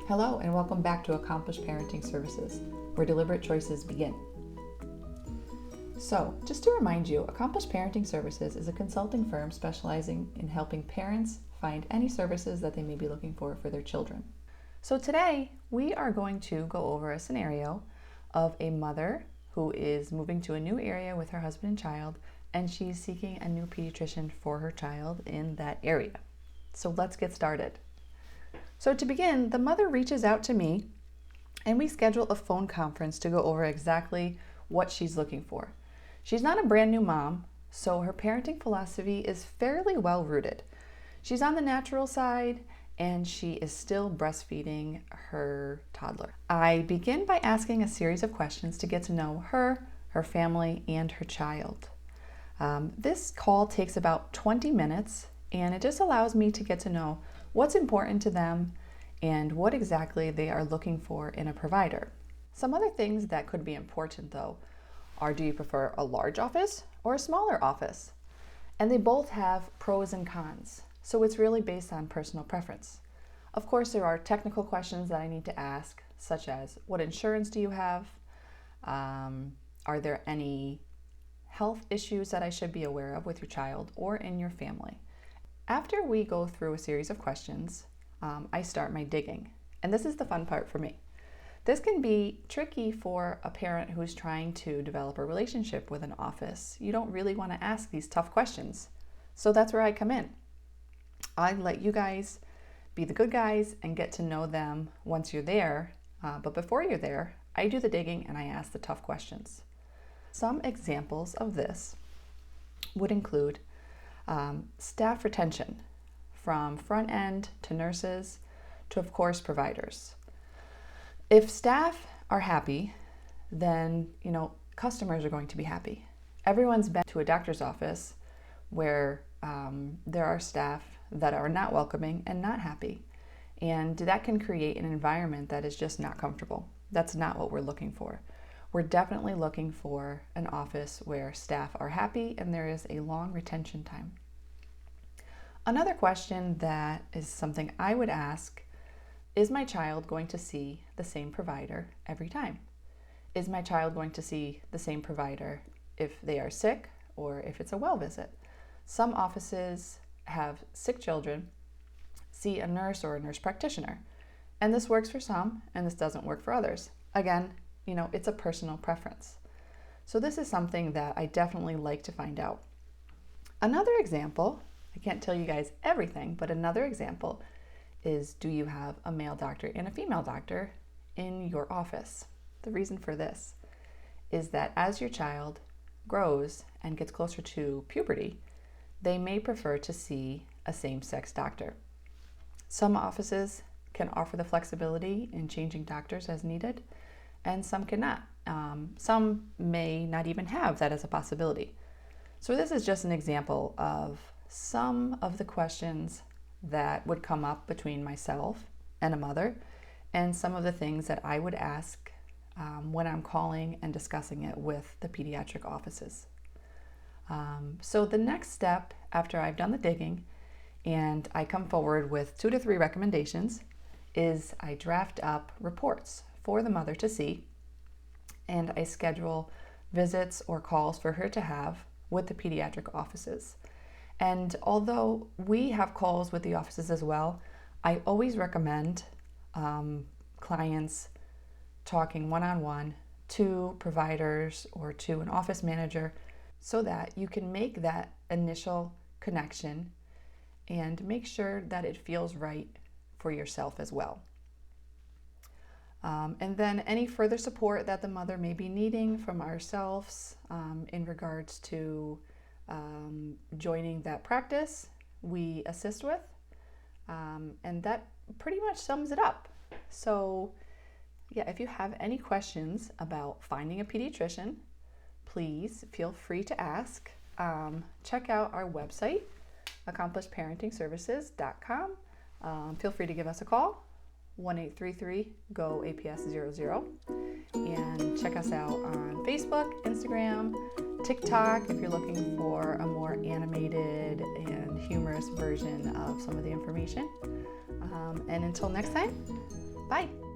Hello and welcome back to Accomplished Parenting Services, where deliberate choices begin. So, just to remind you, Accomplished Parenting Services is a consulting firm specializing in helping parents find any services that they may be looking for their children. So today, we are going to go over a scenario of a mother who is moving to a new area with her husband and child, and she's seeking a new pediatrician for her child in that area. So let's get started. So to begin, the mother reaches out to me and we schedule a phone conference to go over exactly what she's looking for. She's not a brand new mom, so her parenting philosophy is fairly well rooted. She's on the natural side and she is still breastfeeding her toddler. I begin by asking a series of questions to get to know her, her family, and her child. This call takes about 20 minutes and it just allows me to get to know what's important to them and what exactly they are looking for in a provider. Some other things that could be important though are, do you prefer a large office or a smaller office? And they both have pros and cons, so it's really based on personal preference. Of course, there are technical questions that I need to ask, such as what insurance do you have? Are there any health issues that I should be aware of with your child or in your family? After we go through a series of questions, I start my digging. And this is the fun part for me. This can be tricky for a parent who's trying to develop a relationship with an office. You don't really want to ask these tough questions. So that's where I come in. I let you guys be the good guys and get to know them once you're there. But before you're there, I do the digging and I ask the tough questions. Some examples of this would include staff retention, from front end to nurses to, of course, providers. If staff are happy, then, customers are going to be happy. Everyone's been to a doctor's office where there are staff that are not welcoming and not happy. And that can create an environment that is just not comfortable. That's not what we're looking for. We're definitely looking for an office where staff are happy and there is a long retention time. Another question that is something I would ask, is my child going to see the same provider every time? Is my child going to see the same provider if they are sick or if it's a well visit? Some offices have sick children see a nurse or a nurse practitioner, and this works for some and this doesn't work for others. Again, it's a personal preference. So this is something that I definitely like to find out. Another example, I can't tell you guys everything, but another example is, do you have a male doctor and a female doctor in your office? The reason for this is that as your child grows and gets closer to puberty, they may prefer to see a same-sex doctor. Some offices can offer the flexibility in changing doctors as needed, and some cannot. Some may not even have that as a possibility. So this is just an example of some of the questions that would come up between myself and a mother, and some of the things that I would ask when I'm calling and discussing it with the pediatric offices. So the next step after I've done the digging and I come forward with 2 to 3 recommendations is I draft up reports for the mother to see, and I schedule visits or calls for her to have with the pediatric offices. And although we have calls with the offices as well, I always recommend clients talking one-on-one to providers or to an office manager so that you can make that initial connection and make sure that it feels right for yourself as well. And then any further support that the mother may be needing from ourselves in regards to joining that practice, we assist with. And that pretty much sums it up. So yeah, if you have any questions about finding a pediatrician, please feel free to ask. Check out our website, accomplishedparentingservices.com. Feel free to give us a call, 1-833-GO-APS00, and check us out on Facebook, Instagram, TikTok if you're looking for a more animated and humorous version of some of the information. And until next time, Bye.